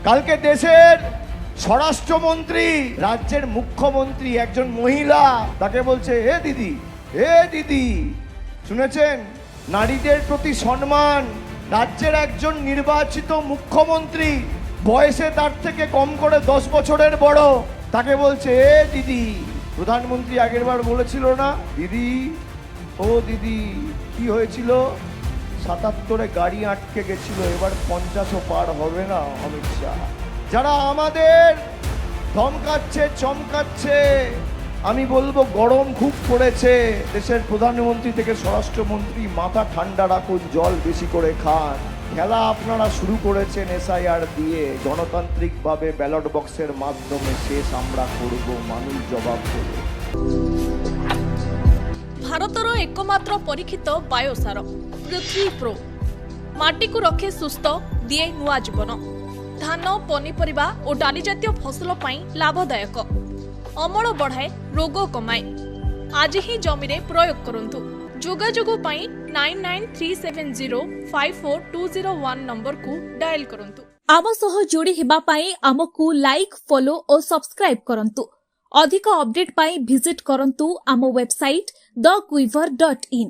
কালকে দেশের স্বরাষ্ট্রমন্ত্রী, রাজ্যের মুখ্যমন্ত্রী একজন মহিলা, তাকে বলছে হে দিদি, শুনেছেন? নারীদের প্রতি সম্মান। রাজ্যের একজন নির্বাচিত মুখ্যমন্ত্রী, বয়সে তার থেকে কম করে 10 বছরের বড়, তাকে বলছে এ দিদি। প্রধানমন্ত্রী আগেরবার বলেছিল না, দিদি ও দিদি, কি হয়েছিল? 77-এ গাড়ি আটকে গেছিল, এবার 50ও পার হবে না অমিত শাহ। যারা আমাদের ধমকাচ্ছে, চমকাচ্ছে, আমি বলবো গরম খুব পড়েছে। দেশের প্রধানমন্ত্রী থেকে স্বরাষ্ট্রমন্ত্রী, মাথা ঠান্ডা রাখুন, জল বেশি করে খান। খেলা আপনারা শুরু করেছেন এসআইআর দিয়ে, গণতান্ত্রিকভাবে ব্যালট বক্সের মাধ্যমে, শেষ আমরা করব, মানুষ জবাব দেবে। भारतर एकमात्र परीक्षित बायोसार पृथ्वी प्रो माटी को रखे सुस्थ दिए नुआ जीवन। धान, पनीपरिबा और डाली जातीय फसल पाई लाभदायक, अमल बढ़ाए, रोग कमाए। आज ही जमी रे प्रयोग करंतु। जोगाजोग पाई 9937054201 नंबर को डायल करंतु। आम सह जोड़ी हेबा पाई आमकु लाइक, फॉलो और सब्सक्राइब करंतु। अधिक अपडेट पाई विजिट करंतु आम वेबसाइट thequiver.in।